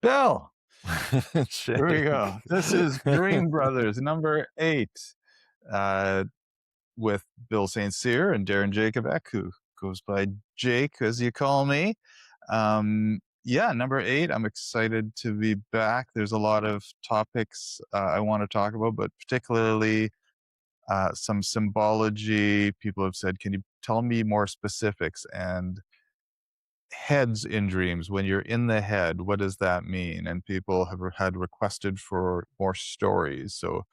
Bill, here we Shame. go. This is Dream Brothers number 8 uh, with Bill St. Cyr and Darren Jacobek, who goes by Jake, as you call me. Yeah, number 8. I'm excited to be back. There's a lot of topics I want to talk about, but particularly some symbology. People have said, can you tell me more specifics? And heads in dreams, when you're in the head, what does that mean? And people have had requested for more stories, so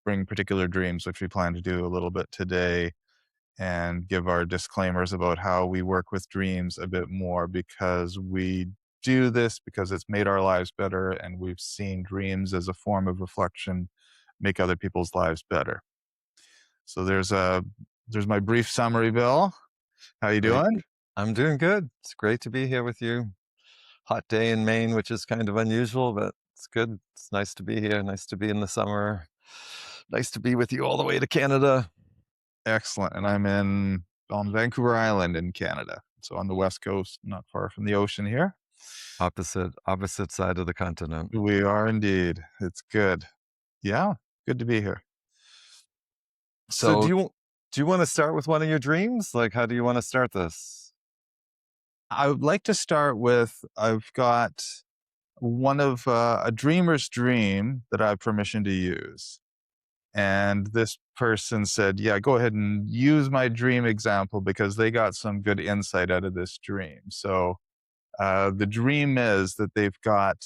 bring particular dreams, which we plan to do a little bit today, and give our disclaimers about how we work with dreams a bit more, because we do this because it's made our lives better, and we've seen dreams as a form of reflection make other people's lives better. So there's my brief summary. Bill, how you Great. doing? I'm doing good. It's great to be here with you. Hot day in Maine, which is kind of unusual, but it's good. It's nice to be here. Nice to be in the summer. Nice to be with you all the way to Canada. Excellent. And I'm on Vancouver Island in Canada. So on the west coast, not far from the ocean here. Opposite side of the continent. We are indeed. It's good. Yeah, good to be here. So So do you want to start with one of your dreams? Like, how do you want to start this? I would like to start with, I've got one of a dreamer's dream that I have permission to use. And this person said, yeah, go ahead and use my dream example because they got some good insight out of this dream. So the dream is that they've got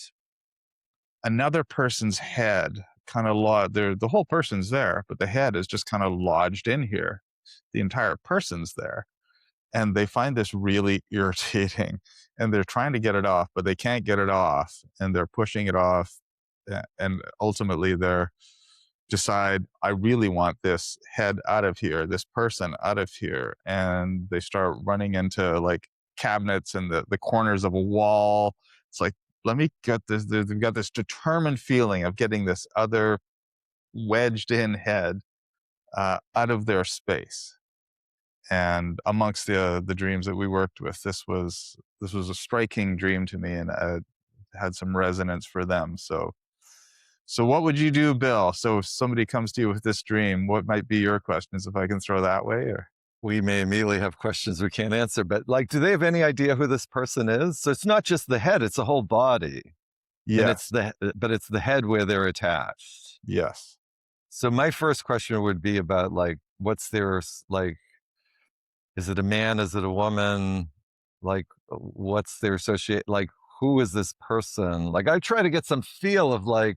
another person's head kind of the whole person's there, but the head is just kind of lodged in here. The entire person's there. And they find this really irritating, and they're trying to get it off, but they can't get it off, and they're pushing it off. And ultimately they're decide, I really want this head out of here, this person out of here. And they start running into like cabinets and the corners of a wall. It's like, let me get this. They've got this determined feeling of getting this other wedged in head out of their space. And amongst the dreams that we worked with, this was a striking dream to me, and had some resonance for them. So what would you do, Bill? So if somebody comes to you with this dream, what might be your questions, if I can throw that way? Or We may immediately have questions we can't answer, but like, do they have any idea who this person is? So it's not just the head, it's the whole body. And yes, it's the head where they're attached. yes, So my first question would be about like, what's their, like, is it a man? Is it a woman? Like, what's their associate? Like, who is this person? Like, I try to get some feel of like,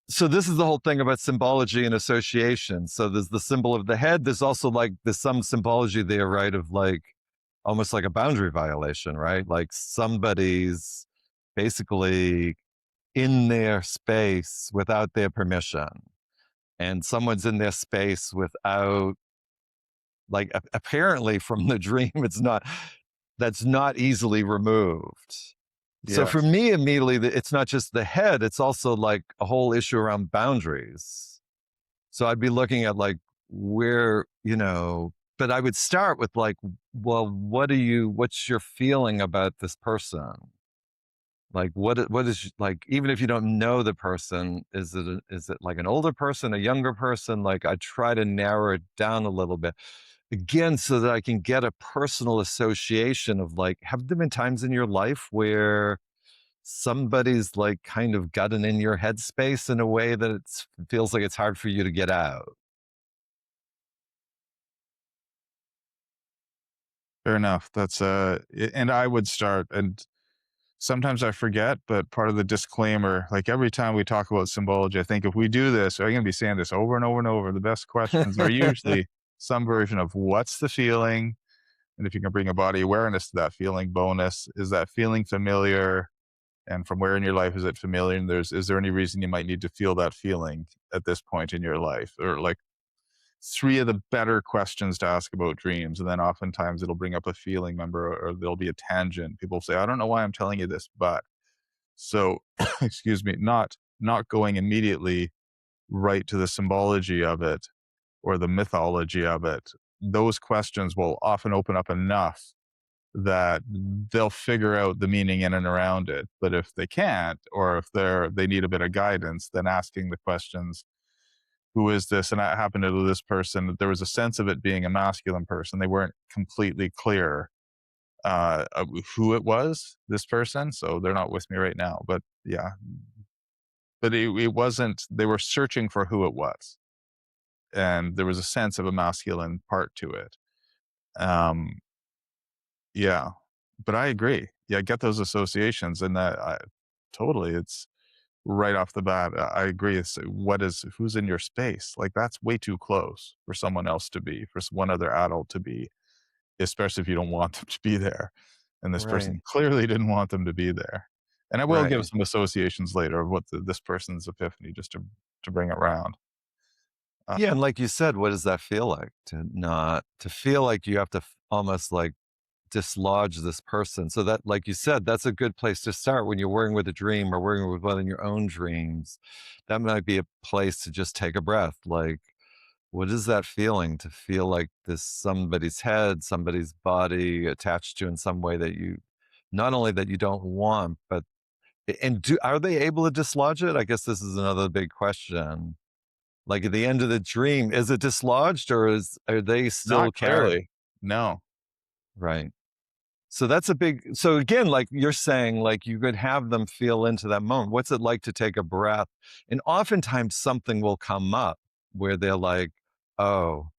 so this is the whole thing about symbology and association. So there's the symbol of the head. There's also like, there's some symbology there, right? Of like, almost like a boundary violation, right? Like somebody's basically in their space without their permission. And someone's in their space without, like, apparently from the dream, that's not easily removed. So for yes. me, immediately, it's not just the head, it's also like a whole issue around boundaries. So I'd be looking at like where, but I would start with like, well, what's your feeling about this person? Like, what is like, even if you don't know the person, is it like an older person, a younger person? Like, I try to narrow it down a little bit again, so that I can get a personal association of like, have there been times in your life where somebody's like kind of gotten in your headspace in a way that it feels like it's hard for you to get out? Fair enough. And I would start, and sometimes I forget, but part of the disclaimer, like every time we talk about symbology, I think if we do this, I'm going to be saying this over and over and over. The best questions are usually some version of what's the feeling? And if you can bring a body awareness to that feeling, bonus, is that feeling familiar? And from where in your life is it familiar? And is there any reason you might need to feel that feeling at this point in your life? Or like three of the better questions to ask about dreams. And then oftentimes it'll bring up a feeling, member, or there'll be a tangent. People say, I don't know why I'm telling you this, but so excuse me, not going immediately right to the symbology of it or the mythology of it. Those questions will often open up enough that they'll figure out the meaning in and around it. But if they can't, or if they need a bit of guidance, then asking the questions, who is this? And that happened to this person. There was a sense of it being a masculine person. They weren't completely clear of who it was, this person. So they're not with me right now. But yeah, but it wasn't, they were searching for who it was. And there was a sense of a masculine part to it. Um, yeah, but I agree. Yeah, I get those associations, and that totally, it's right off the bat. I agree. It's who's in your space? Like that's way too close for someone else to be, for one other adult to be, especially if you don't want them to be there. And this Right, person clearly didn't want them to be there. And I will give right. some associations later of what this person's epiphany, just to bring it around. Uh, Yeah, and like you said, what does that feel like to not to feel like you have to almost like dislodge this person? So that, like you said, that's a good place to start when you're working with a dream or working with one of your own dreams. That might be a place to just take a breath. Like, what is that feeling to feel like this somebody's head, somebody's body attached to you in some way that you not only that you don't want, but and do are they able to dislodge it? I guess this is another big question. Like at the end of the dream, is it dislodged or are they still Not carrying? clearly. No. Right. So that's a big so again, like you're saying, like you could have them feel into that moment. What's it like to take a breath? And oftentimes something will come up where they're like, oh,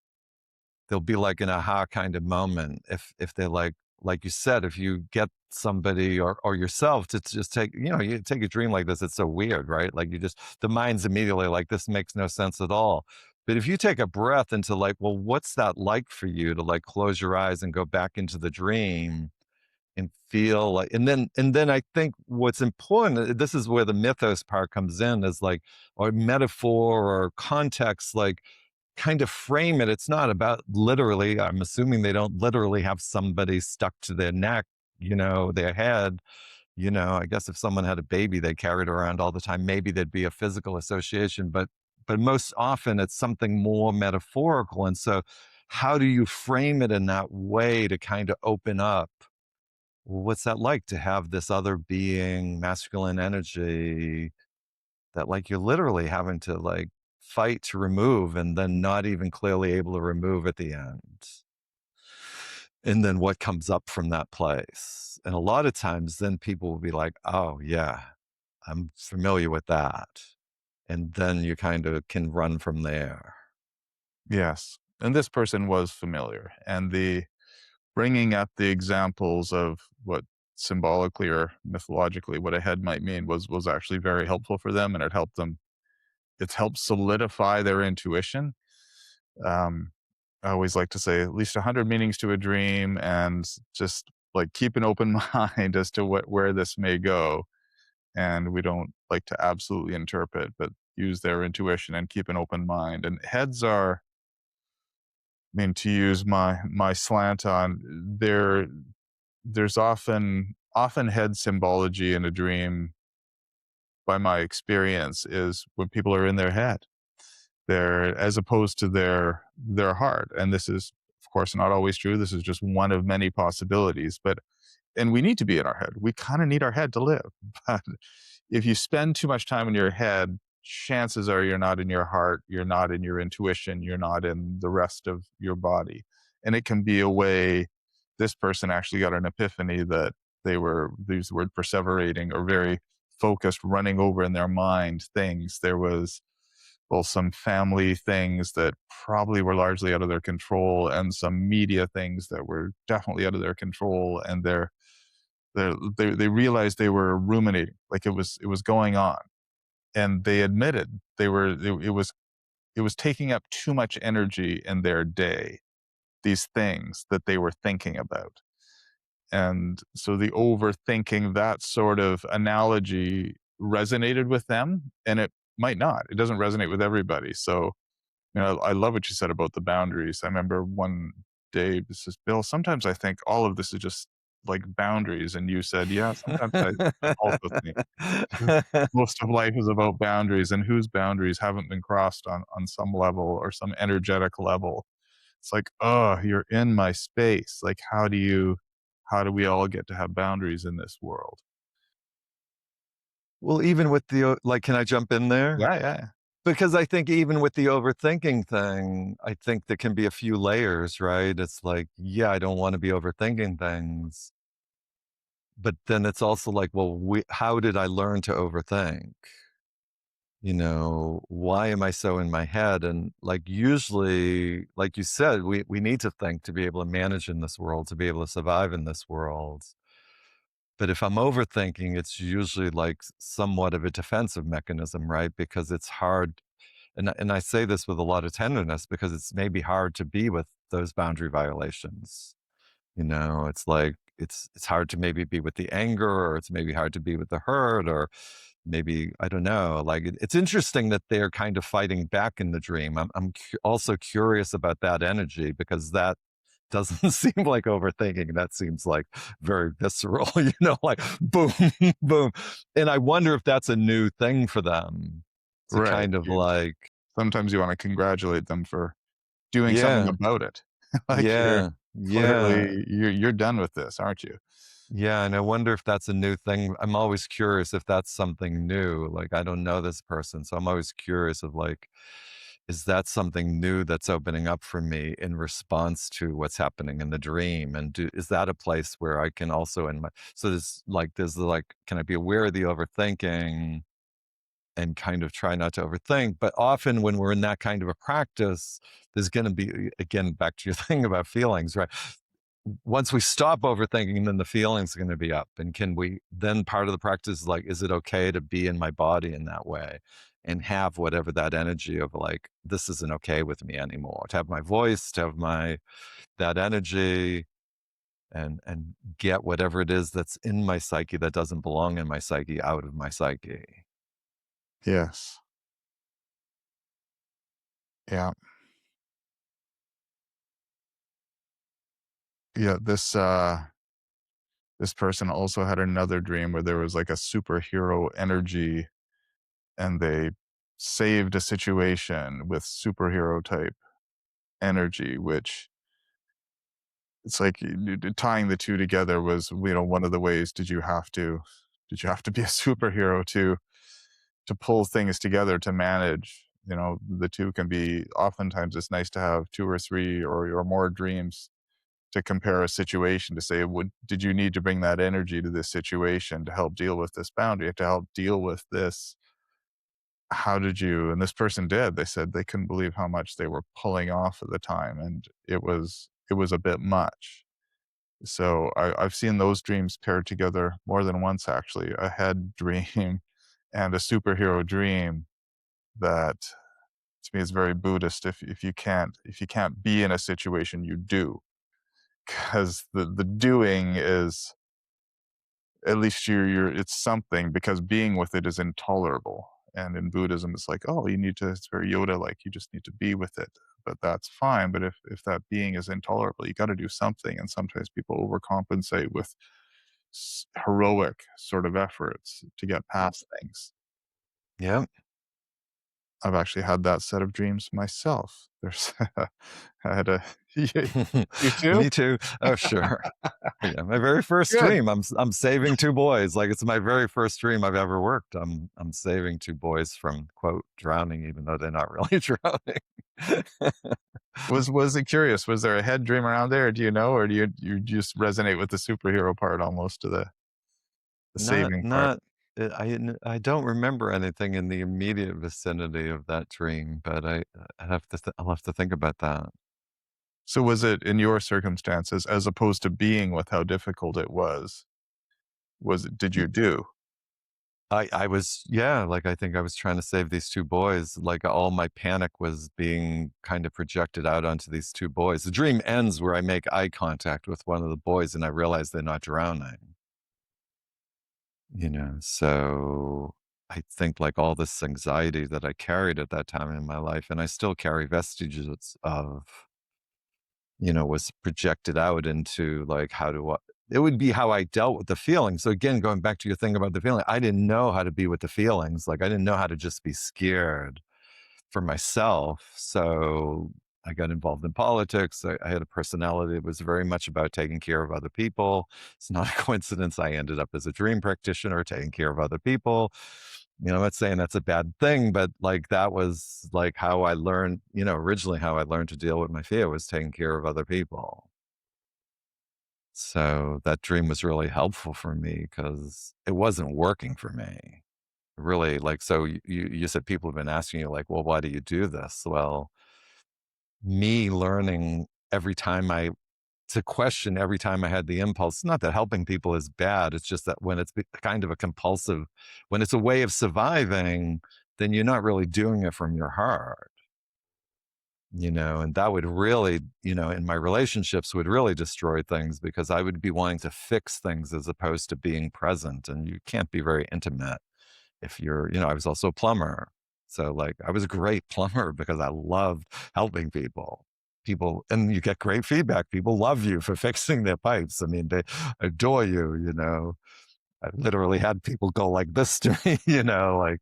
there'll be like an aha kind of moment if they're like you said, if you get somebody or yourself to just take, you take a dream like this, it's so weird, right? Like you just the mind's immediately like this makes no sense at all. But if you take a breath into like, well, what's that like for you to like close your eyes and go back into the dream and feel like and then I think what's important, this is where the mythos part comes in, is like or metaphor or context, like kind of frame it. It's not about literally, I'm assuming they don't literally have somebody stuck to their neck, their head. I guess if someone had a baby they carried around all the time, maybe there'd be a physical association, but most often it's something more metaphorical. And so how do you frame it in that way to kind of open up? Well, what's that like to have this other being, masculine energy, that like you're literally having to like fight to remove and then not even clearly able to remove at the end. And then what comes up from that place? And a lot of times then people will be like, oh yeah, I'm familiar with that. And then you kind of can run from there. Yes. And this person was familiar. And the bringing up the examples of what symbolically or mythologically what a head might mean was actually very helpful for them, and it's helped solidify their intuition. Um, I always like to say at least 100 meanings to a dream, and just like keep an open mind as to where this may go. And we don't like to absolutely interpret, but use their intuition and keep an open mind. And heads are, I mean, to use my slant on there's often head symbology in a dream, by my experience, is when people are in their head. They're, as opposed to their heart. And this is of course not always true. This is just one of many possibilities. But and we need to be in our head. We kind of need our head to live. But if you spend too much time in your head, chances are you're not in your heart, you're not in your intuition, you're not in the rest of your body. And it can be a way, this person actually got an epiphany that they were, use the word perseverating, or very focused, running over in their mind things. There was, well, some family things that probably were largely out of their control, and some media things that were definitely out of their control. And they realized they were ruminating, like it was going on, and they admitted it was taking up too much energy in their day, these things that they were thinking about. And so the overthinking, that sort of analogy, resonated with them, and it might not, it doesn't resonate with everybody. So I love what you said about the boundaries. I remember one day, this is Bill, sometimes I think all of this is just like boundaries. And you said, yeah, sometimes I also think most of life is about boundaries, and whose boundaries haven't been crossed on some level or some energetic level. It's like, oh, you're in my space. Like, how do we all get to have boundaries in this world? Well, even with like, can I jump in there? Yeah, yeah, Because I think even with the overthinking thing, I think there can be a few layers, right? It's like, yeah, I don't want to be overthinking things, but then it's also like, well, how did I learn to overthink? Why am I so in my head? And like usually, like you said, we need to think to be able to manage in this world, to be able to survive in this world. But if I'm overthinking, it's usually like somewhat of a defensive mechanism, right? Because it's hard. And I say this with a lot of tenderness because it's maybe hard to be with those boundary violations. It's like it's hard to maybe be with the anger, or it's maybe hard to be with the hurt, or maybe I don't know. Like it's interesting that they're kind of fighting back in the dream. I'm also curious about that energy because that doesn't seem like overthinking. That seems like very visceral, like boom, boom. And I wonder if that's a new thing for them to right. kind of like, Sometimes you wanna congratulate them for doing something yeah, about it. Like, you're yeah, yeah. clearly you're done with this, aren't you? Yeah, and I wonder if that's a new thing. I'm always curious if that's something new. Like, I don't know this person, so I'm always curious of like, is that something new that's opening up for me in response to what's happening in the dream? And is that a place where I can also so can I be aware of the overthinking and kind of try not to overthink? But often when we're in that kind of a practice, there's going to be, again, back to your thing about feelings, right? Once we stop overthinking, then the feelings are going to be up. And can we then part of the practice is like, is it okay to be in my body in that way and have whatever that energy of like, this isn't okay with me anymore, to have my voice, to have that energy and get whatever it is that's in my psyche that doesn't belong in my psyche out of my psyche. Yes. Yeah. Yeah, this person also had another dream where there was, like, a superhero energy, and they saved a situation with superhero type energy, which it's like tying the two together was, one of the ways. Did you have to be a superhero to pull things together to manage? The two can be, oftentimes it's nice to have two or three or more dreams to compare a situation, to say, did you need to bring that energy to this situation to help deal with this boundary, to help deal with this? How did you? And this person did. They said they couldn't believe how much they were pulling off at the time, and it was a bit much. So I've seen those dreams paired together more than once, actually, a head dream and a superhero dream. That, to me, is very Buddhist. If you can't be in a situation, you do, because the doing is, at least you're it's something, because being with it is intolerable. And in Buddhism, it's like, oh, it's very Yoda like, you just need to be with it. But that's fine. But if that being is intolerable, you got to do something. And sometimes people overcompensate with heroic sort of efforts to get past things. Yeah. I've actually had that set of dreams myself. I had a you too? Me too. Oh, sure. Yeah, my very first Good. dream, I'm saving 2 boys, like, it's my very first dream I've ever worked. I'm saving 2 boys from, quote, "drowning," even though they're not really drowning. Was it curious? Was there a head dream around there? Do you know, or do you just resonate with the superhero part almost, to the Not saving part? not I don't remember anything in the immediate vicinity of that dream, but I'll have to think about that. So was it, in your circumstances, as opposed to being with how difficult it did you do? I was yeah, like, I think I was trying to save these 2 boys, like, all my panic was being kind of projected out onto these 2 boys. The dream ends where I make eye contact with one of the boys, and I realize they're not drowning, so I think, like, all this anxiety that I carried at that time in my life, and I still carry vestiges of, was projected out into, like, it would be how I dealt with the feelings. So again, going back to your thing about the feeling, I didn't know how to be with the feelings. Like I didn't know how to just be scared for myself. So I got involved in politics. I had a personality that was very much about taking care of other people. It's not a coincidence I ended up as a dream practitioner, taking care of other people. I'm not saying that's a bad thing, but like that was like how I learned, originally how I learned to deal with my fear was taking care of other people. So that dream was really helpful for me because it wasn't working for me. Really, like, so you said people have been asking you, like, well, why do you do this? Well, me learning every time to question every time I had the impulse. Not that helping people is bad. It's just that when it's kind of a compulsive, when it's a way of surviving, then you're not really doing it from your heart, and that would really, in my relationships would really destroy things because I would be wanting to fix things as opposed to being present. And you can't be very intimate if I was also a plumber. So like I was a great plumber because I loved helping people. And you get great feedback. People love you for fixing their pipes. I mean, they adore you. I literally had people go like this to me, like,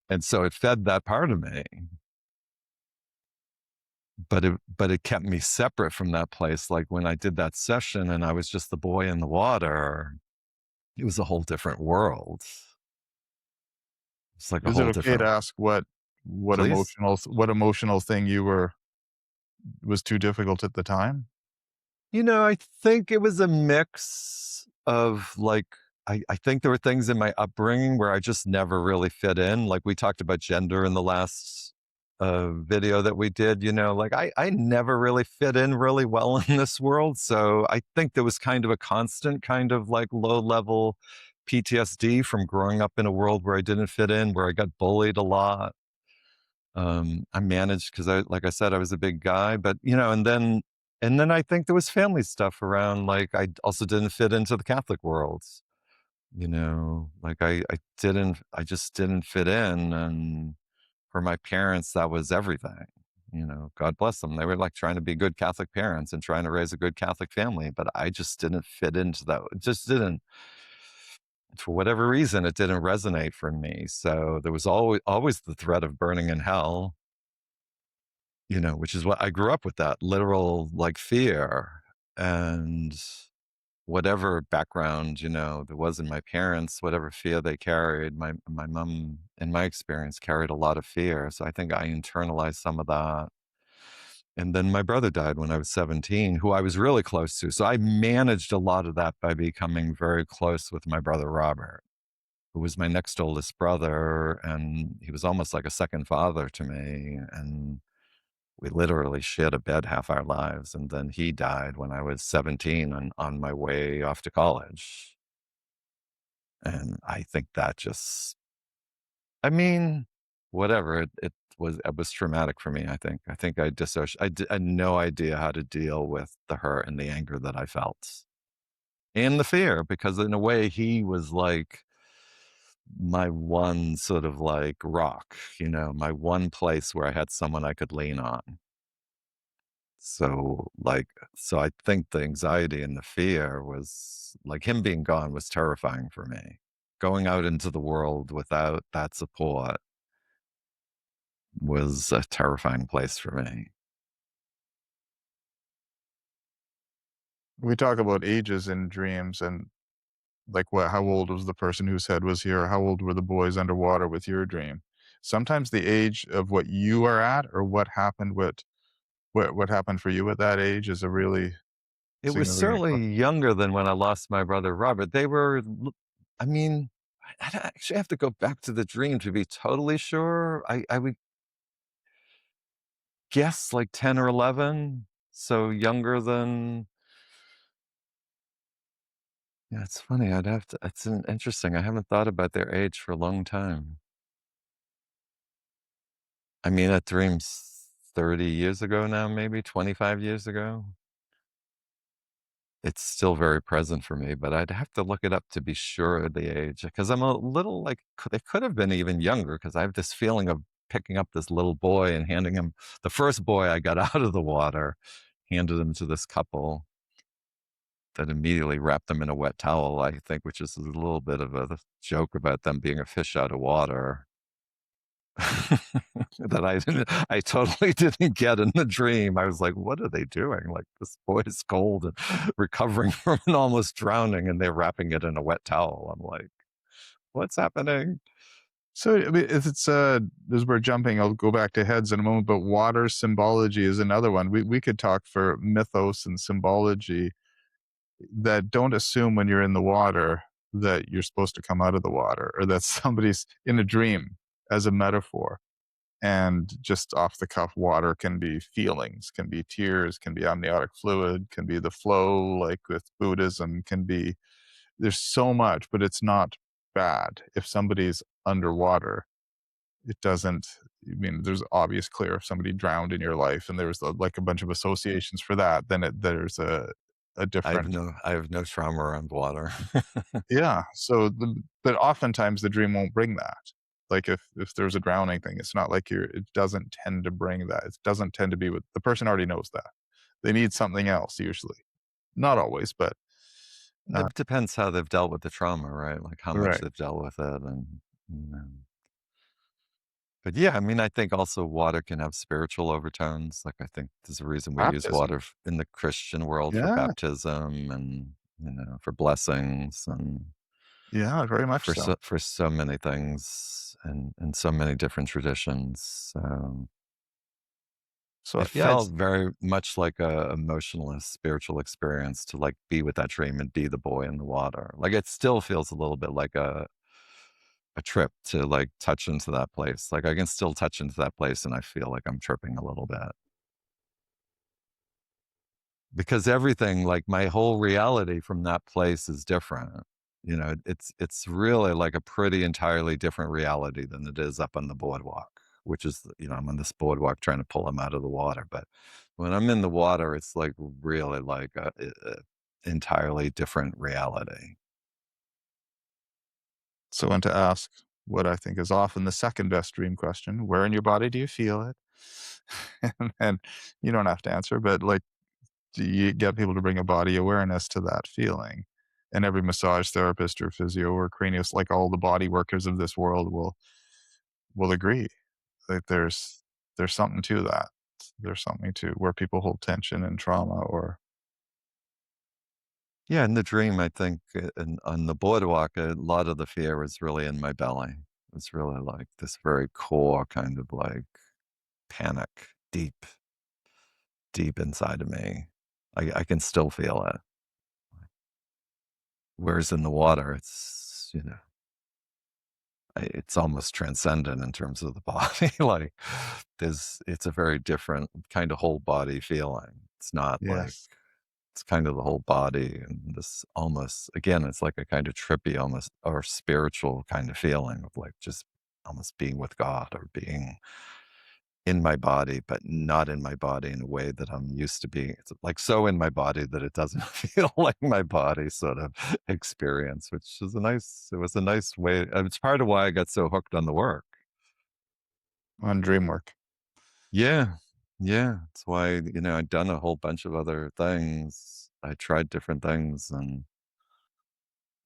and so it fed that part of me. But it kept me separate from that place. Like when I did that session and I was just the boy in the water, it was a whole different world. It's like a Is it whole okay to different. ask what Please? emotional thing was too difficult at the time? I think it was a mix of like, I think there were things in my upbringing where I just never really fit in. Like we talked about gender in the last video that we did, like I never really fit in really well in this world. So I think there was kind of a constant kind of like low level PTSD from growing up in a world where I didn't fit in, where I got bullied a lot. I managed because like I said, I was a big guy, but and then I think there was family stuff around. Like I also didn't fit into the Catholic world. Like I just didn't fit in, and for my parents, that was everything. God bless them. They were like trying to be good Catholic parents and trying to raise a good Catholic family, but I just didn't fit into that. It just didn't. For whatever reason, it didn't resonate for me. So there was always the threat of burning in hell, which is what I grew up with, that literal like fear. And whatever background, there was in my parents, whatever fear they carried, my mom, in my experience, carried a lot of fear. So I think I internalized some of that. And then my brother died when I was 17, who I was really close to. So I managed a lot of that by becoming very close with my brother Robert, who was my next oldest brother. And he was almost like a second father to me. And we literally shared a bed half our lives, and then he died when I was 17 and on my way off to college. And I think that just, I mean, whatever, it was traumatic for me, I think. I had no idea how to deal with the hurt and the anger that I felt, and the fear, because in a way, he was like my one sort of like rock, my one place where I had someone I could lean on. So I think the anxiety and the fear was like him being gone was terrifying for me. Going out into the world without that support was a terrifying place for me. We talk about ages in dreams and like how old was the person whose head was here? How old were the boys underwater with your dream? Sometimes the age of what you are at or what happened for you at that age is a really It was significant certainly que younger than when I lost my brother Robert. I mean, I don't actually have to go back to the dream to be totally sure. I would guess like 10 or 11. So younger than, yeah, it's funny. Interesting. I haven't thought about their age for a long time. I mean, that dream's 30 years ago now, maybe 25 years ago. It's still very present for me, but I'd have to look it up to be sure of the age because I'm a little like, it could have been even younger because I have this feeling of picking up this little boy and handing him the first boy I got out of the water, handed him to this couple that immediately wrapped them in a wet towel, I think, which is a little bit of a joke about them being a fish out of water. that I totally didn't get in the dream. I was like, "What are they doing? Like, this boy is cold and recovering from an almost drowning, and they're wrapping it in a wet towel." I'm like, "What's happening?" So, I mean, if it's, as we're jumping, I'll go back to heads in a moment, but water symbology is another one. We could talk for mythos and symbology that don't assume when you're in the water that you're supposed to come out of the water or that somebody's in a dream as a metaphor. And just off the cuff, water can be feelings, can be tears, can be amniotic fluid, can be the flow, like with Buddhism, can be there's so much, but it's not bad. If somebody's underwater, it doesn't, I mean, there's obvious clear if somebody drowned in your life and there's like a bunch of associations for that, then there's a different. I have no trauma around water. Yeah, so but oftentimes the dream won't bring that. Like if there's a drowning thing, it's not like it doesn't tend to bring that. It doesn't tend to be what the person already knows that. They need something else usually. Not always, but It depends how they've dealt with the trauma, right? Like, how much right. they've dealt with it and, you know. But yeah, I mean, I think also water can have spiritual overtones. Like, I think there's a reason we use Baptism. water in the Christian world for Yeah, baptism and, for blessings and yeah, very much so. for so many things and so many different traditions. So It yeah, felt it's very much like a emotionalist spiritual experience to like be with that dream and be the boy in the water. Like it still feels a little bit like a trip to like touch into that place. Like I can still touch into that place and I feel like I'm tripping a little bit. Because everything, like my whole reality from that place is different. It's really like a pretty entirely different reality than it is up on the boardwalk, which is, I'm on this boardwalk trying to pull him out of the water. But when I'm in the water, it's like really like a entirely different reality. so and to ask what I think is often the second best dream question, where in your body do you feel it? And you don't have to answer, but like, do you get people to bring a body awareness to that feeling? And every massage therapist or physio or cranios, like all the body workers of this world will agree that there's something to that. There's something to where people hold tension and trauma or Yeah, in the dream, I think, on the boardwalk, a lot of the fear was really in my belly. It's really like this very core kind of like panic deep, deep inside of me. I can still feel it. Whereas in the water, it's almost transcendent in terms of the body. Like it's a very different kind of whole body feeling. It's not like yes, it's kind of the whole body and this almost again, it's like a kind of trippy almost or spiritual kind of feeling of like just almost being with God or being in my body, but not in my body in a way that I'm used to being. It's like so in my body that it doesn't feel like my body sort of experience, which is it was a nice way. It's part of why I got so hooked on the work. on dream work. Yeah. Yeah. That's why, I'd done a whole bunch of other things. I tried different things and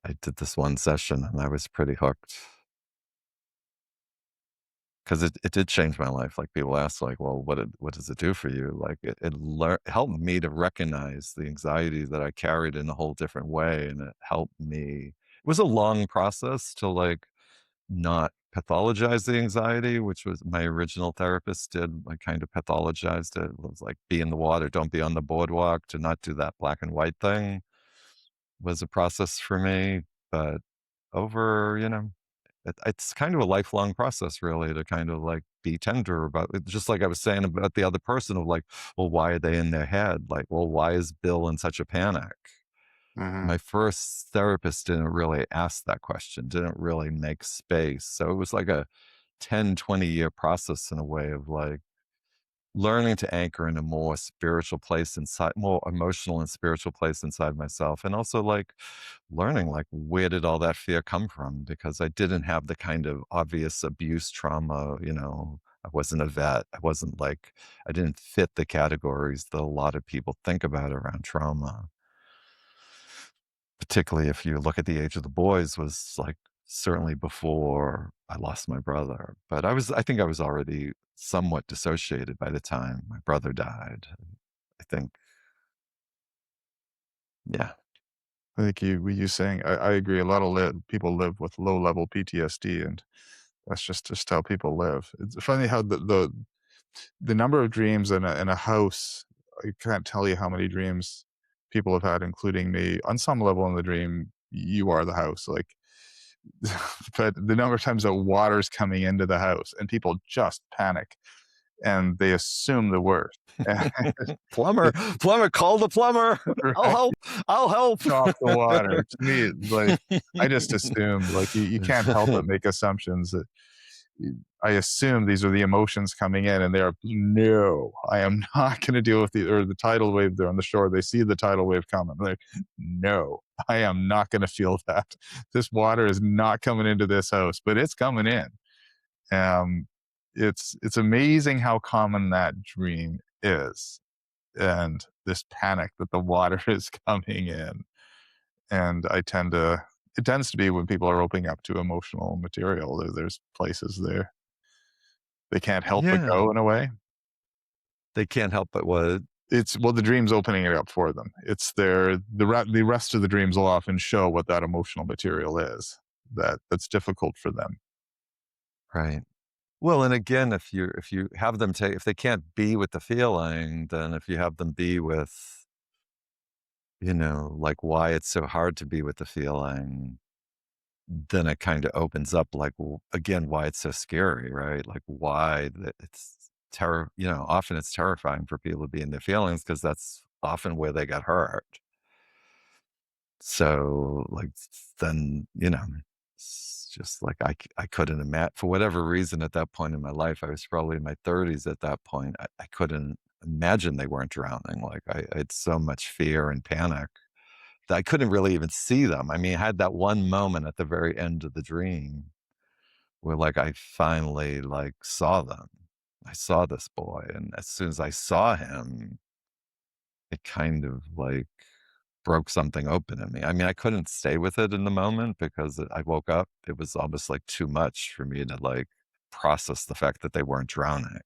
I did this one session and I was pretty hooked. 'Cause it did change my life, like, people ask, like, "Well, what does it do for you?" Like, it helped me to recognize the anxiety that I carried in a whole different way, and it helped me it was a long process to, like, not pathologize the anxiety, which was my original therapist did, like, kind of pathologized it. It was like, "Be in the water, don't be on the boardwalk," to not do that black and white thing was a process for me, but over, it's kind of a lifelong process really to kind of like be tender about it. Just like I was saying about the other person of like, well, why are they in their head? Like, well, why is Bill in such a panic? Mhm. My first therapist didn't really ask that question, didn't really make space. So it was like a 10-20 year process in a way of like learning to anchor in a more spiritual place inside more emotional and spiritual place inside myself, and also, like, learning, like, where did all that fear come from? Because I didn't have the kind of obvious abuse trauma, I wasn't a vet. I didn't fit the categories that a lot of people think about around trauma. Particularly if you look at the age of the boys was, like, certainly before I lost my brother. But I think I was already somewhat dissociated by the time my brother died. I think, yeah. I think you saying I agree. A lot of people live with low level PTSD, and that's just how people live. It's funny how the number of dreams in a house. I can't tell you how many dreams people have had, including me. On some level, in the dream, you are the house. Like, but the number of times that water's coming into the house and people just panic and they assume the worst. Plumber, It's plumber, call the plumber. I'll right. help. I'll help. Off the water. To me, like, I just assumed, like, you can't help but make assumptions that I assume these are the emotions coming in, and they're, "No, I am not gonna deal with the tidal wave. They're on the shore, they see the tidal wave coming. They're like, "No, I am not gonna feel that. This water is not coming into this house, but it's coming in." Um, it's amazing how common that dream is, and this panic that the water is coming in. And it tends to be when people are opening up to emotional material, there's places there they can't help but Yeah. go in a way. They can't help but what? It's well, the dream's opening it up for them. It's the rest of the dreams will often show what that emotional material is that's difficult for them. Right. Well, and again, if you have them take if they can't be with the feeling, then if you have them be with, like why it's so hard to be with the feeling, then it kind of opens up like again why it's so scary, right? Like why that it's terror, often it's terrifying for people to be in their feelings because that's often where they got hurt. So, like, then, it's just like I couldn't imagine for whatever reason at that point in my life, I was probably in my 30s at that point. I couldn't imagine they weren't drowning. Like, I had so much fear and panic that I couldn't really even see them. I mean, I had that one moment at the very end of the dream where, like, I finally, like, saw them. I saw this boy, and as soon as I saw him, it kind of, like, broke something open in me. I mean, I couldn't stay with it in the moment because I woke up, it was almost, like, too much for me to, like, process the fact that they weren't drowning.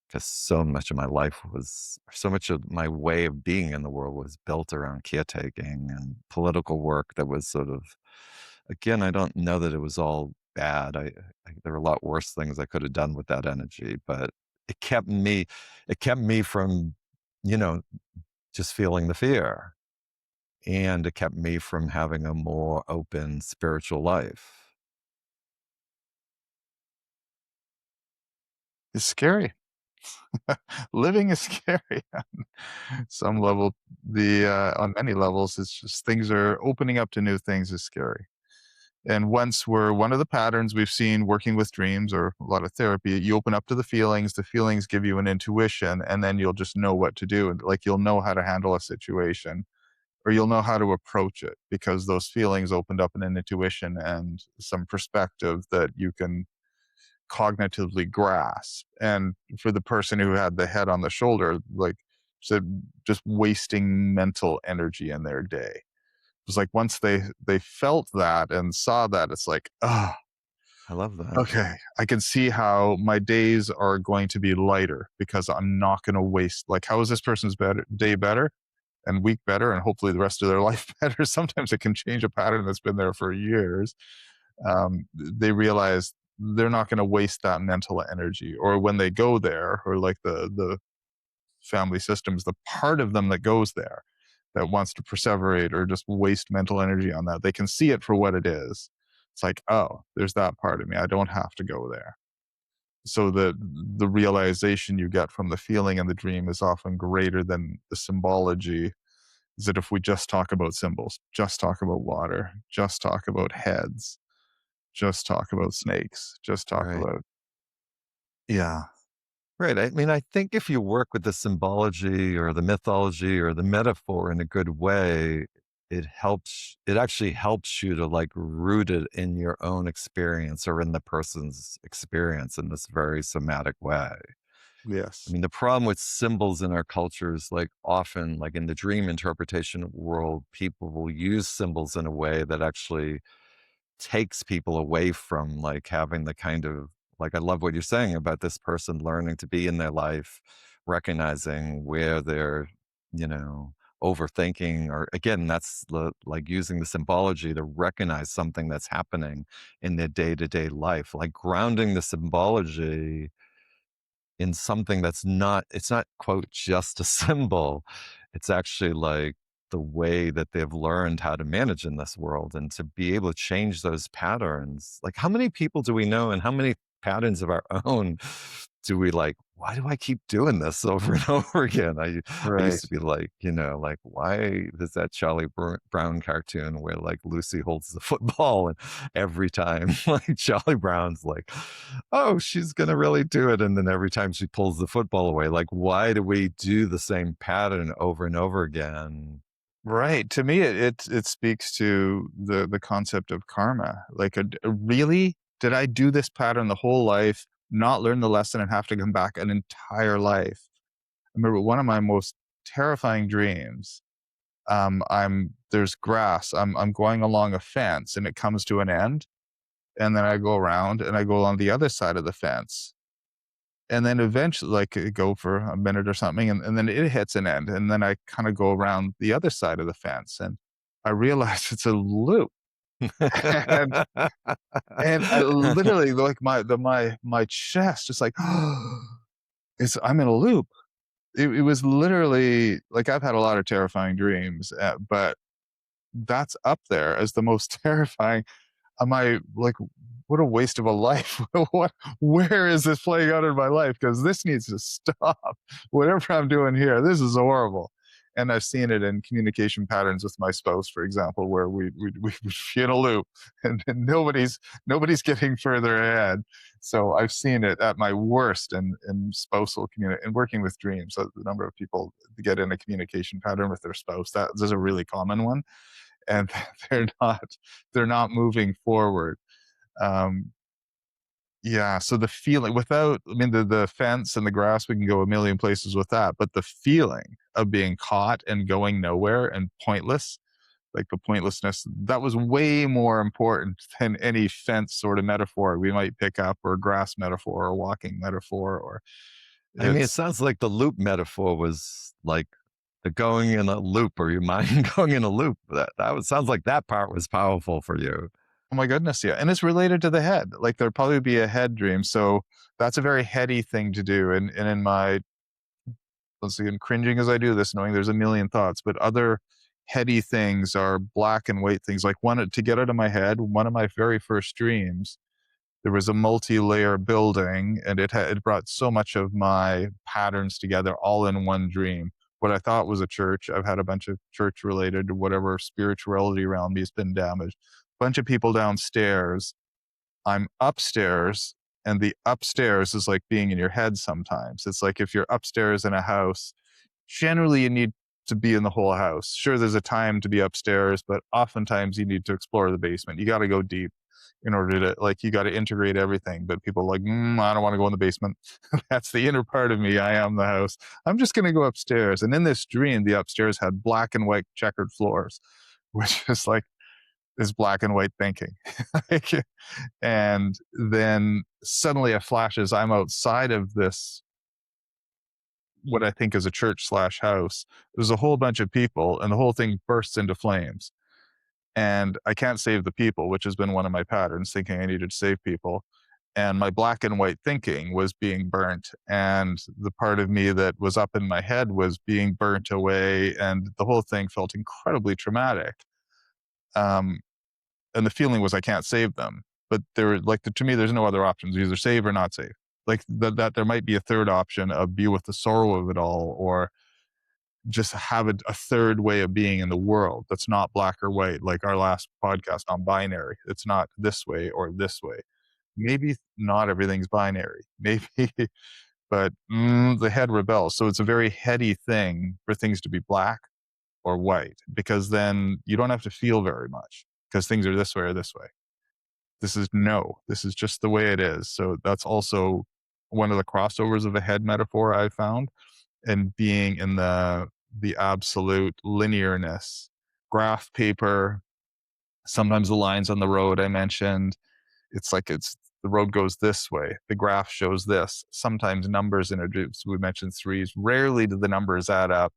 Because so much of my way of being in the world was built around caretaking and political work that was sort of again, I don't know that it was all bad. There were a lot worse things I could have done with that energy, but it kept me it kept me from, you know, just feeling the fear, and it kept me from having a more open spiritual life. It's scary. Living is scary on some level. On many levels, it's just things are opening up to new things is scary. And once we're one of the patterns we've seen working with dreams or a lot of therapy, you open up to the feelings give you an intuition, and then you'll just know what to do. And like you'll know how to handle a situation or you'll know how to approach it because those feelings opened up an intuition and some perspective that you can cognitively grasp. And for the person who had the head on the shoulder, like said, just wasting mental energy in their day. It was like once they felt that and saw that, it's like, oh, I love that. okay, I can see how my days are going to be lighter because I'm not going to waste. Like, how is this person's day better and week better, and hopefully the rest of their life better? Sometimes it can change a pattern that's been there for years. They realize they're not going to waste that mental energy, or when they go there, or like the family systems, the part of them that goes there that wants to perseverate or just waste mental energy on that, they can see it for what it is. It's like, oh, there's that part of me. I don't have to go there. So the realization you get from the feeling in the dream is often greater than the symbology. Is that if we just talk about symbols, just talk about water, just talk about heads, just talk about snakes, just talk Right. about yeah. Right. I mean, I think if you work with the symbology or the mythology or the metaphor in a good way, it actually helps you to like root it in your own experience or in the person's experience in this very somatic way. I Yes. mean, the problem with symbols in our culture is like often, like in the dream interpretation world, people will use symbols in a way that actually takes people away from like having the kind of like I love what you're saying about this person learning to be in their life, recognizing where they're, you know, overthinking or again, that's like using the symbology to recognize something that's happening in their day-to-day life, like grounding the symbology in something that's not it's not, quote, "just a symbol." It's actually, like, the way that they've learned how to manage in this world and to be able to change those patterns. Like, how many people do we know and how many patterns of our own do we like, "Why do I keep doing this over and over again?" I used Right. to be like, you know, like, "Why does that Charlie Brown cartoon where, like, Lucy holds the football and every time, like, Charlie Brown's like, oh, she's gonna really do it. And then every time she pulls the football away, like, why do we do the same pattern over and over again? Right. To me, it speaks to the concept of karma. Like, really, did I do this pattern the whole life, not learn the lesson, and have to come back an entire life? I remember one of my most terrifying dreams. I'm there's grass. I'm going along a fence, and it comes to an end, and then I go around, and I go along the other side of the fence, and then eventually, like, go for a minute or something, and then it hits an end, and then I kind of go around the other side of the fence, and I realize it's a loop, and and I literally like my chest just like it's I'm in a loop. It was literally like I've had a lot of terrifying dreams, but that's up there as the most terrifying. Am I like, what a waste of a life? What, where is this playing out in my life? Because this needs to stop. Whatever I'm doing here, this is horrible. And I've seen it in communication patterns with my spouse, for example, where we in a loop, and nobody's getting further ahead. So I've seen it at my worst in spousal community and working with dreams. So the number of people get in a communication pattern with their spouse, that is a really common one, and they're not they're not moving forward. Um, yeah, so the feeling without I mean, the fence and the grass, we can go a million places with that, but the feeling of being caught and going nowhere and pointless, like the pointlessness, that was way more important than any fence sort of metaphor we might pick up, or grass metaphor, or walking metaphor, or I mean, it it's sounds like the loop metaphor was like the going in a loop or your mind going in a loop. Sounds like that part was powerful for you. oh my goodness, yeah, and it's related to the head, like, there'd probably be a head dream, so that's a very heady thing to do, and in my let's see, and cringing as I do this, knowing there's a million thoughts, but other heady things are black and white things. Like one to get out of my head, one of my very first dreams, there was a multi-layer building, and it brought so much of my patterns together all in one dream. What I thought was a church, I've had a bunch of church related, whatever spirituality around me has been damaged. Bunch of people downstairs, I'm upstairs, and the upstairs is like being in your head sometimes. It's like if you're upstairs in a house, generally you need to be in the whole house. Sure, there's a time to be upstairs, but oftentimes you need to explore the basement. You got to go deep in order to like you got to integrate everything. But people are like, I don't want to go in the basement. That's the inner part of me. I am the house. I'm just going to go upstairs. And in this dream, the upstairs had black and white checkered floors, which is like is black and white thinking. Like, and then suddenly it flashes. I'm outside of this, what I think is a church slash house. There's a whole bunch of people, and the whole thing bursts into flames. And I can't save the people, which has been one of my patterns, thinking I needed to save people. And my black and white thinking was being burnt. And the part of me that was up in my head was being burnt away. And the whole thing felt incredibly traumatic. Um, and the feeling was I can't save them. But there, like to me, there's no other options: either save or not save. Like that, there might be a third option of be with the sorrow of it all, or just have a third way of being in the world that's not black or white. Like our last podcast on binary, it's not this way or this way. Maybe not everything's binary. Maybe, but the head rebels. So it's a very heady thing for things to be black or white, because then you don't have to feel very much because things are this way or this way. This is no, this is just the way it is. So that's also one of the crossovers of a head metaphor I found, and being in the absolute linearness, graph paper, Sometimes the lines on the road I mentioned, it's the road goes this way. The graph shows this. Sometimes numbers introduced. We mentioned threes. Rarely do the numbers add up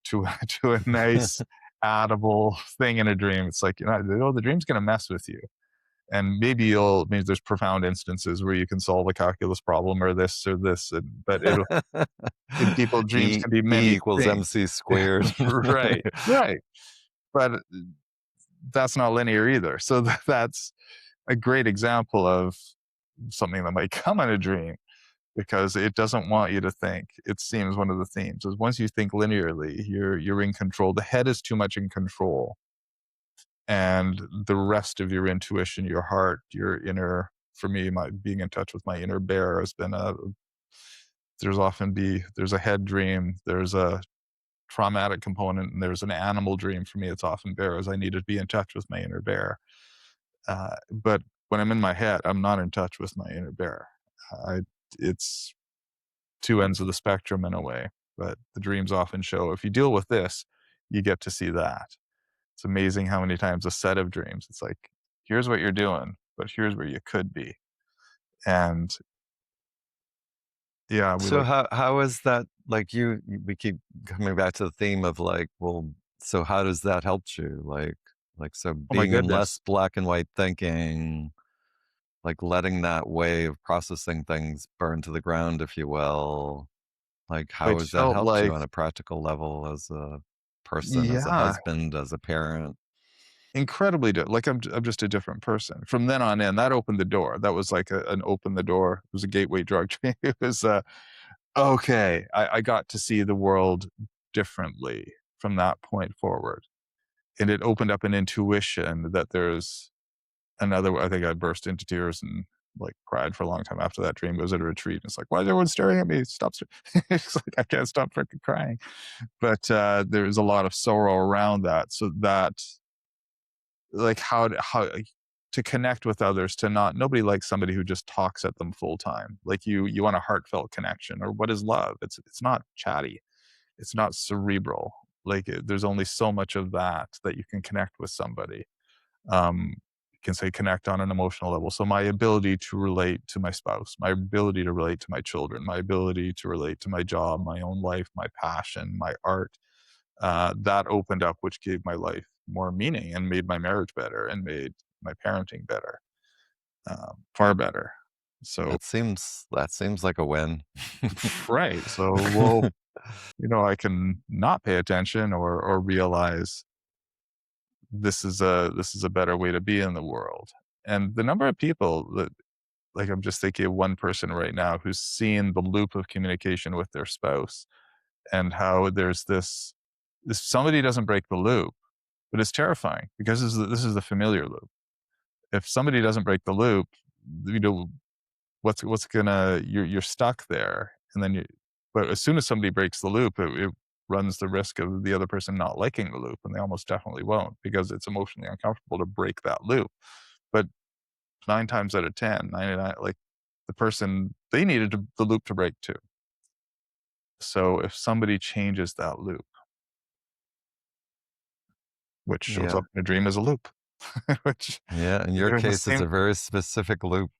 to to a nice addable thing in a dream. It's like, the dream's going to mess with you, and maybe you'll. Maybe there's profound instances where you can solve a calculus problem or this, but it'll. In people, dreams E can be E many equals things. MC squared. Right, right. But that's not linear either. So that's a great example of something that might come in a dream because it doesn't want you to think. It seems one of the themes is once you think linearly, you're in control. The head is too much in control, and the rest of your intuition, your heart, your inner. For me, my being in touch with my inner bear has been a. There's a head dream. There's a traumatic component, and there's an animal dream. For me, it's often bears. I need to be in touch with my inner bear. But when I'm in my head, I'm not in touch with my inner bear. I It's two ends of the spectrum in a way, but the dreams often show if you deal with this, you get to see that. It's amazing how many times a set of dreams, it's like, here's what you're doing, but here's where you could be. And yeah, we So like, how is that like we keep coming back to the theme of like, well, so how does that help you? Like so oh my being in less goodness. black and white thinking, like letting that way of processing things burn to the ground, if you will. Like how It has that felt helped you like, on a practical level as a person, as a yeah, husband, as a parent? incredibly like I'm just a different person. From then on in, that opened the door. That was like an open the door. It was a gateway drug. It was okay. I got to see the world differently from that point forward. And it opened up an intuition that there's another. I think I burst into tears and like cried for a long time after that dream. It was at a retreat. And it's like, why is everyone staring at me? Stop. It's like, I can't stop freaking crying. But there's a lot of sorrow around that. So that, like, how to connect with others, to not, nobody likes somebody who just talks at them full time. Like you want a heartfelt connection. Or what is love? It's not chatty. It's not cerebral. Like there's only so much of that that you can connect with somebody. You can say connect on an emotional level. So my ability to relate to my spouse, my ability to relate to my children, my ability to relate to my job, my own life, my passion, my art, that opened up, which gave my life more meaning and made my marriage better and made my parenting better, far better. So That seems like a win. right. So well, I can not pay attention or realize this is a better way to be in the world. And the number of people that, like, I'm just thinking of one person right now who's seen the loop of communication with their spouse, and how there's this somebody doesn't break the loop, but it's terrifying because this is the familiar loop. If somebody doesn't break the loop, you know what's gonna you're stuck there, and then you. But as soon as somebody breaks the loop, it runs the risk of the other person not liking the loop, and they almost definitely won't because it's emotionally uncomfortable to break that loop. But 9 times out of 10, 99, like, the person, they needed the loop to break too. So if somebody changes that loop, which shows Yeah. up in a dream as a loop, which Yeah, in your they're in the case, it's same. a very specific loop.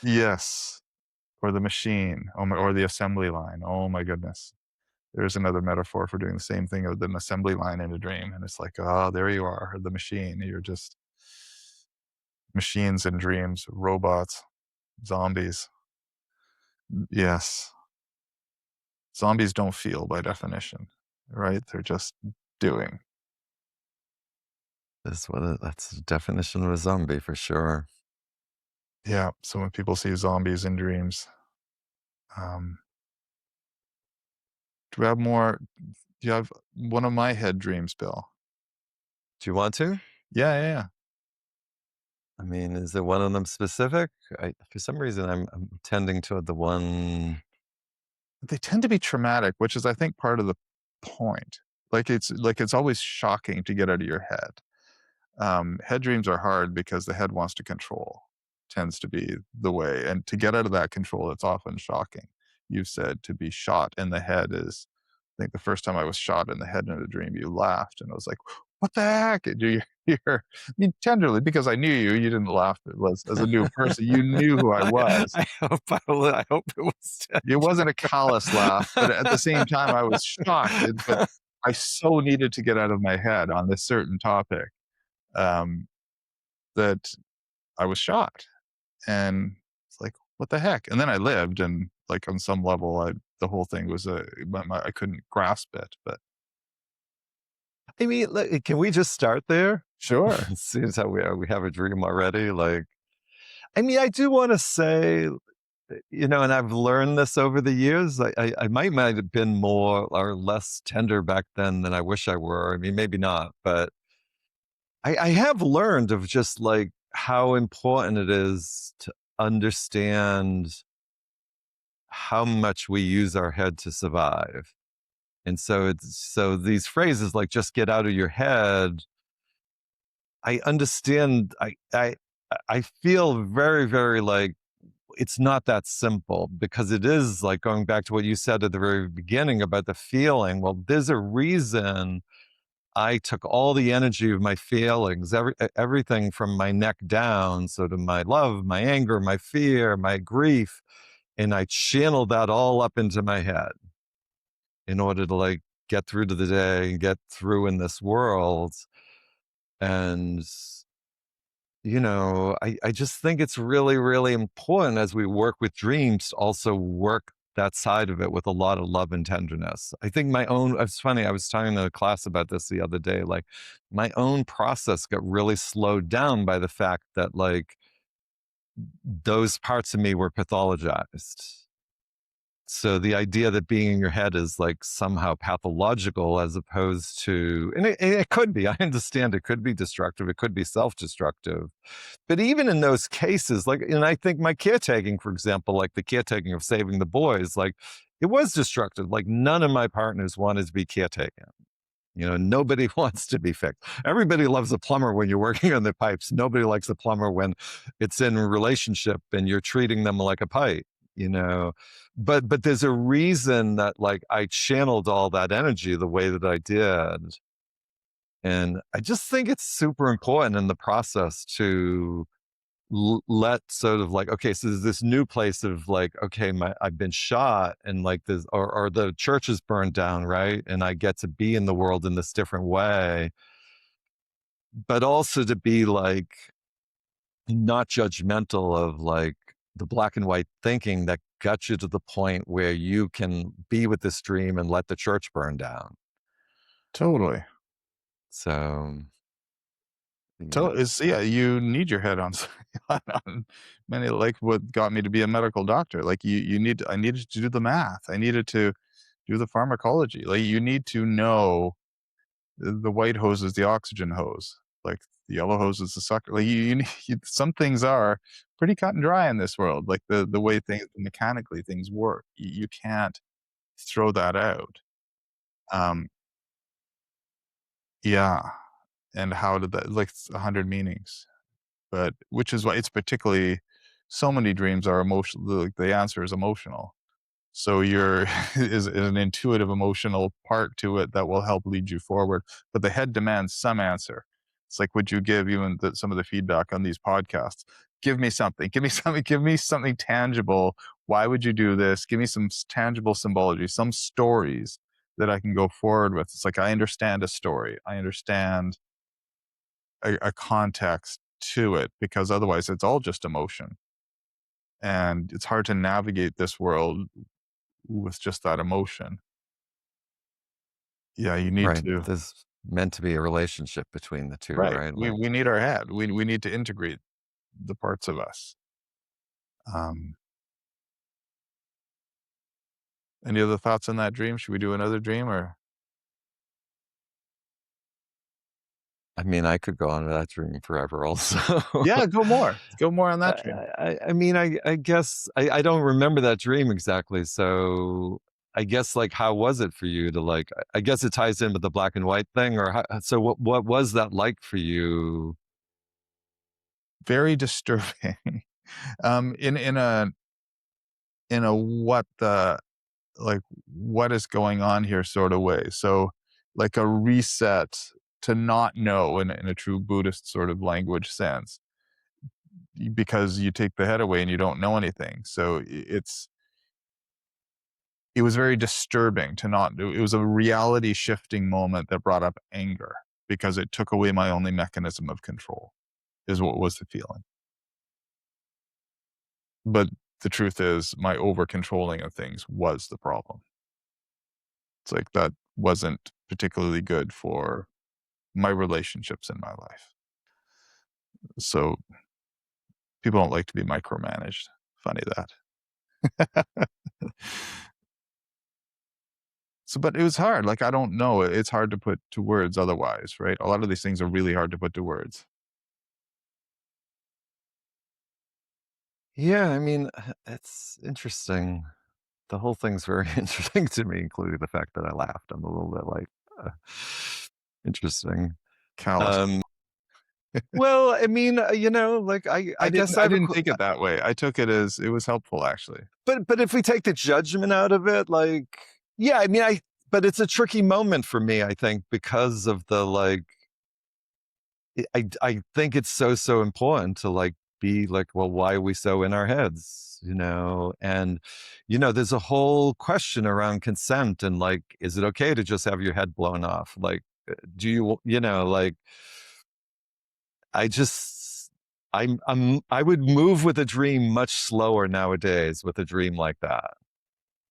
Yes, or the machine, or the assembly line. Oh my goodness. There's another metaphor for doing the same thing with an assembly line in a dream, and it's like, "Oh, there you are, the machine." You're just machines in dreams, robots, zombies. Yes. Zombies don't feel by definition, right? They're just doing. That's the definition of a zombie for sure. Yeah, so when people see zombies in dreams, um, do you have more do you have one of my head dreams, Bill? Do you want to? Yeah, yeah, yeah. I mean, is there one of them specific? For some reason, I'm tending toward the one. They tend to be traumatic, which is, I think, part of the point. Like, it's always shocking to get out of your head. Head dreams are hard because the head wants to control, tends to be the way, and to get out of that control, it's often shocking. You've said to be shot in the head is. I think the first time I was shot in the head in a dream, you laughed, and I was like, "What the heck?" And you're I mean, tenderly, because I knew you, you didn't laugh as a new person, you knew who I was. I hope it was It wasn't a callous laugh, but at the same time, I was shocked, but tender. I so needed to get out of my head on this certain topic, um, that I was shocked, and it's like, "What the heck?" And then I lived, and, like, on some level, the whole thing was, I couldn't grasp it, but I mean, like, can we just start there? sure. Seems how we have a dream already. Like, I mean, I do want to say, and I've learned this over the years. I might have been more or less tender back then than I wish I were. I mean, maybe not, but I have learned of just like how important it is to understand how much we use our head to survive. And so these phrases like just get out of your head. I understand. I feel very, very like it's not that simple because it is like going back to what you said at the very beginning about the feeling. Well, there's a reason I took all the energy of my feelings, everything from my neck down, so to my love, my anger, my fear, my grief, and I channeled that all up into my head in order to like get through to the day and get through in this world. And I just think it's really, really important as we work with dreams to also work that side of it with a lot of love and tenderness. I think it's funny, I was talking to a class about this the other day. Like, my own process got really slowed down by the fact that, like, those parts of me were pathologized. So the idea that being in your head is like somehow pathological as opposed to, and it could be, I understand it could be destructive, it could be self destructive. But even in those cases, like, and I think my caretaking, for example, like the caretaking of saving the boys, like it was destructive. Like none of my partners wanted to be caretaken. Nobody wants to be fixed. Everybody loves a plumber when you're working on the pipes. Nobody likes a plumber when it's in a relationship and you're treating them like a pipe, you know. But there's a reason that like I channeled all that energy the way that I did. And I just think it's super important in the process to let sort of like, okay, so there's this new place of like, okay, I've been shot and like this, or the church is burned down, right? And I get to be in the world in this different way, but also to be like not judgmental of like the black and white thinking that got you to the point where you can be with this dream and let the church burn down. Totally. So, you So know, it's yeah, you need your head on on many, like what got me to be a medical doctor. Like I needed to do the math. I needed to do the pharmacology. Like you need to know the white hose is the oxygen hose. Like the yellow hose is the sucker. Like some things are pretty cut and dry in this world. Like the way things mechanically things work. You can't throw that out. Um, yeah. And how did that like 100 meanings? But which is why it's particularly so many dreams are emotional. The answer is emotional. So you're is an intuitive emotional part to it that will help lead you forward, but the head demands some answer. It's like, would you give even some of the feedback on these podcasts? Give me something. Give me something. Give me something tangible. Why would you do this? Give me some tangible symbology, some stories that I can go forward with. It's like I understand a story. I understand a context to it because otherwise it's all just emotion. And it's hard to navigate this world with just that emotion. Yeah, you need right. to There's meant to be a relationship between the two, right. right? We Like, we need our head. We need to integrate the parts of us. Um, any other thoughts on that dream? Should we do another dream or I mean, I could go on to that dream forever also. yeah, go more. Go more on I that dream. I mean, I guess I don't remember that dream exactly, so I guess, like, how was it for you to, like I guess it ties in with the black and white thing, or so what was that like for you? Very disturbing. In a what the like what is going on here sort of way. So like a reset. to not know in a true Buddhist sort of language sense, because you take the head away and you don't know anything. So it was very disturbing to not do. It was a reality shifting moment that brought up anger because it took away my only mechanism of control, is what was the feeling. But the truth is, my over controlling of things was the problem. It's like that wasn't particularly good for my relationships in my life. So people don't like to be micromanaged. Funny that. So, but it was hard. Like, I don't know. It's hard to put to words otherwise, right? A lot of these things are really hard to put to words. Yeah, I mean, it's interesting. The whole thing's very interesting to me, including the fact that I laughed. I'm a little bit like, uh, interesting. Callous. Um, well, I mean, like I guess I I have a didn't take it that way. I took it as it was helpful, actually. but if we take the judgment out of it, like, yeah, I mean, but it's a tricky moment for me, I think, because of the like, I think it's so important to like be like, well, why are we so in our heads, And there's a whole question around consent and like, is it okay to just have your head blown off? Like, do you, like, I just, I would move with a dream much slower nowadays with a dream like that.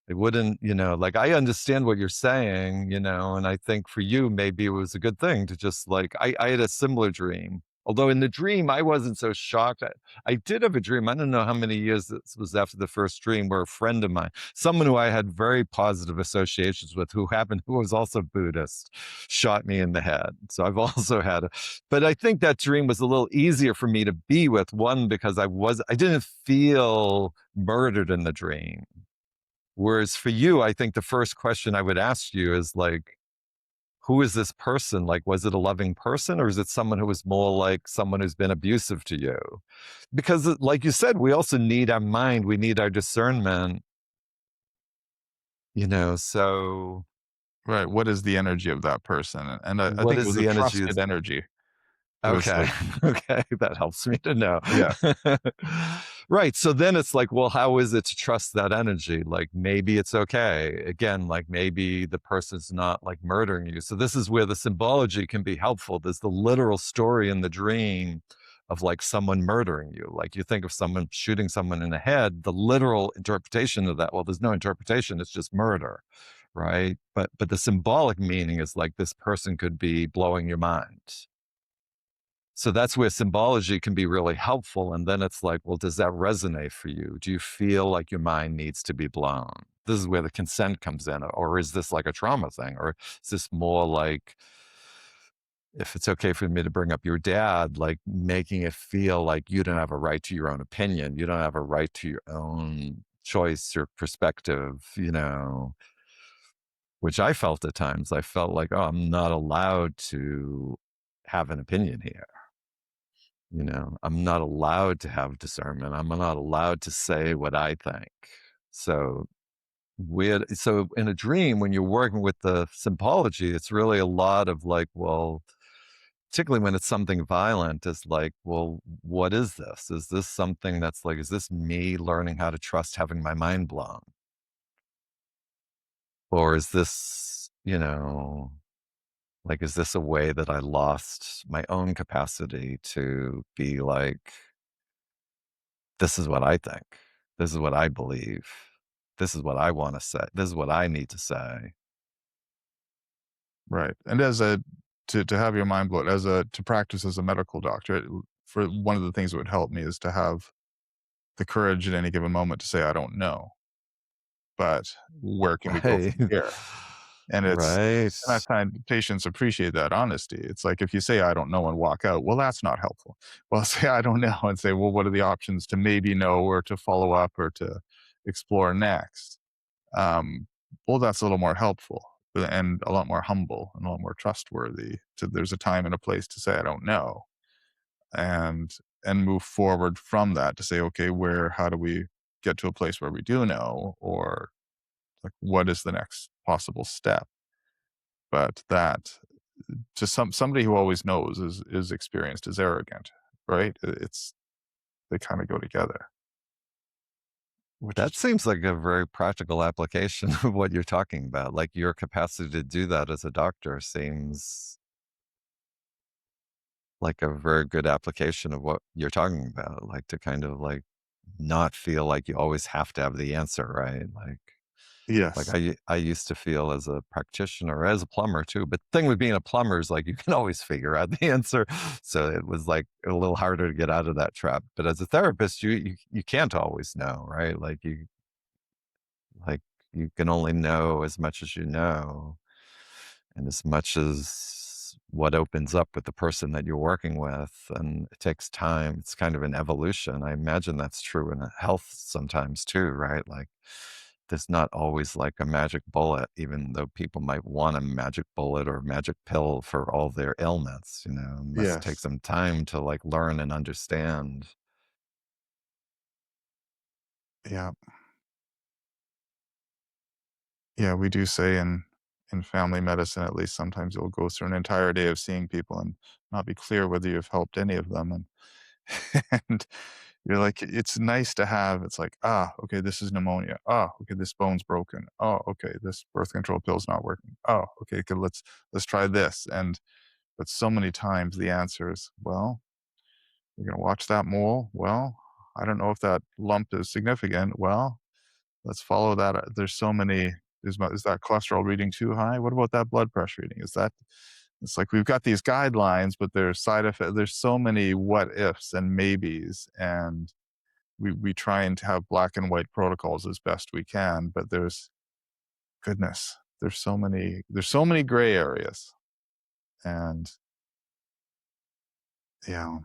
It wouldn't, like I understand what you're saying, and I think for you, maybe it was a good thing to just like, I had a similar dream. Although in the dream, I wasn't so shocked. I did have a dream. I don't know how many years this was after the first dream, where a friend of mine, someone who I had very positive associations with, who was also Buddhist, shot me in the head. So I've also had but I think that dream was a little easier for me to be with. One, because I didn't feel murdered in the dream. Whereas for you, I think the first question I would ask you is like, who is this person? Like, was it a loving person or is it someone who was more like someone who's been abusive to you? Because, like you said, we also need our mind, we need our discernment, so Right. What is the energy of that person? And I what think it is was a the energy? trusted energy. It was Okay. like, Okay. That helps me to know. yeah, Right. So then it's like, well, how is it to trust that energy? Like maybe it's okay. Again, like maybe the person's not like murdering you. So this is where the symbology can be helpful. There's the literal story in the dream of like someone murdering you. Like you think of someone shooting someone in the head, the literal interpretation of that, well, there's no interpretation, it's just murder. Right. But the symbolic meaning is like this person could be blowing your mind. So that's where symbology can be really helpful. And then it's like, well, does that resonate for you? Do you feel like your mind needs to be blown? This is where the consent comes in. Or is this like a trauma thing? Or is this more like, if it's okay for me to bring up your dad, like making it feel like you don't have a right to your own opinion. You don't have a right to your own choice or perspective, which I felt at times. I felt like, oh, I'm not allowed to have an opinion here. I'm not allowed to have discernment. I'm not allowed to say what I think. So so in a dream, when you're working with the symbology, it's really a lot of like, well, particularly when it's something violent, is like, well, what is this? Is this something that's like, is this me learning how to trust having my mind blown? Or is this, like, is this a way that I lost my own capacity to be like, this is what I think. This is what I believe. This is what I want to say. This is what I need to say. right. And as a to have your mind blown, to practice as a medical doctor, for one of the things that would help me is to have the courage at any given moment to say, I don't know, but where can we go Right. from here? And Right. I find patients appreciate that honesty. It's like if you say, I don't know and walk out, well, that's not helpful. Well, say, I don't know and say, well, what are the options to maybe know or to follow up or to explore next? Um, well, that's a little more helpful and a lot more humble and a lot more trustworthy. So there's a time and a place to say, I don't know, and move forward from that to say, okay, how do we get to a place where we do know, or like what is the next possible step? But that to somebody who always knows is experienced, is arrogant, right? It's they kind of go together, which is That seems like a very practical application of what you're talking about. Like your capacity to do that as a doctor seems like a very good application of what you're talking about. Like to kind of like not feel like you always have to have the answer, right? Like yes, I used to feel as a practitioner, as a plumber too, but the thing with being a plumber is like you can always figure out the answer. So it was like a little harder to get out of that trap. But as a therapist, you can't always know, right? Like you can only know as much as you know, and as much as what opens up with the person that you're working with, and it takes time. It's kind of an evolution. I imagine that's true in health sometimes too, right? Like there's not always like a magic bullet, even though people might want a magic bullet or magic pill for all their ailments, you know, it must take yes, some time to like learn and understand. yeah, yeah. We do say in family medicine, at least sometimes you'll go through an entire day of seeing people and not be clear whether you've helped any of them, and and you're like, it's nice to have. It's like, ah, okay, this is pneumonia. Oh, okay, this bone's broken. Oh, okay, this birth control pill's not working. Oh, okay, good. Let's try this. And but so many times the answer is, well, you're gonna watch that mole. Well, I don't know if that lump is significant. Well, let's follow that. There's so many. Is that cholesterol reading too high? What about that blood pressure reading? Is that it's like we've got these guidelines, but there's side effects. There's so many what ifs and maybes, and we try and have black and white protocols as best we can. But there's goodness, there's so many gray areas, and yeah,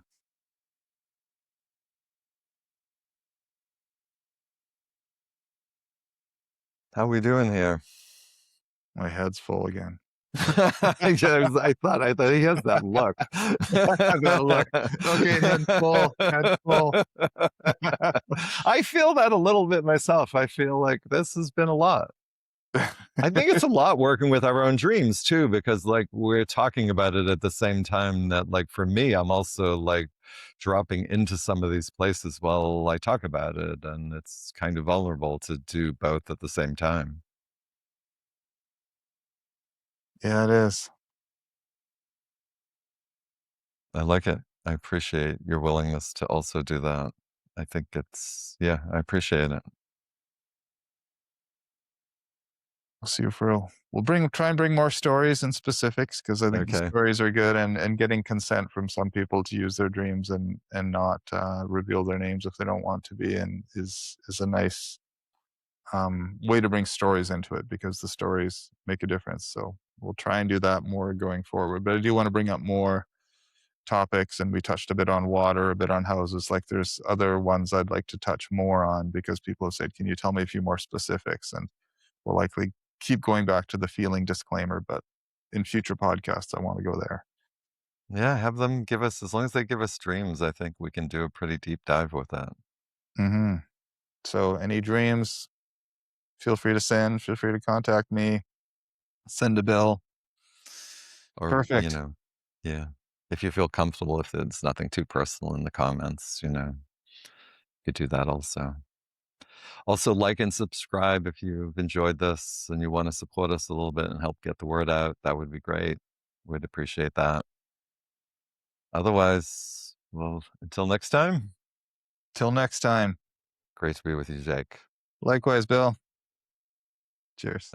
How we doing here? my head's full again. I thought he has that look. That look. Okay, head full, head full. I feel that a little bit myself. I feel like this has been a lot. I think it's a lot working with our own dreams too, because like we're talking about it at the same time that like for me, I'm also like dropping into some of these places while I talk about it. And it's kind of vulnerable to do both at the same time. Yeah, it is. I like it. I appreciate your willingness to also do that. I think yeah, I appreciate it. We'll see you for we'll try and bring more stories and specifics because I think the Okay. stories are good, and getting consent from some people to use their dreams and not reveal their names if they don't want to be, and is a nice way to bring stories into it because the stories make a difference. So we'll try and do that more going forward. But I do want to bring up more topics, and we touched a bit on water, a bit on houses. Like there's other ones I'd like to touch more on because people have said, "Can you tell me a few more specifics?" And we'll likely keep going back to the feeling disclaimer, but in future podcasts, I want to go there. Yeah, have them give us, as long as they give us dreams, I think we can do a pretty deep dive with that. hmm So, any dreams, feel free to send, feel free to contact me, send a bill. Or, Perfect. yeah. If you feel comfortable, if it's nothing too personal in the comments, you could do that also. Also, like and subscribe if you've enjoyed this and you want to support us a little bit and help get the word out. That would be great. We'd appreciate that. Otherwise, well, until next time, Till next time. great to be with you, Jake. Likewise, Bill. Cheers.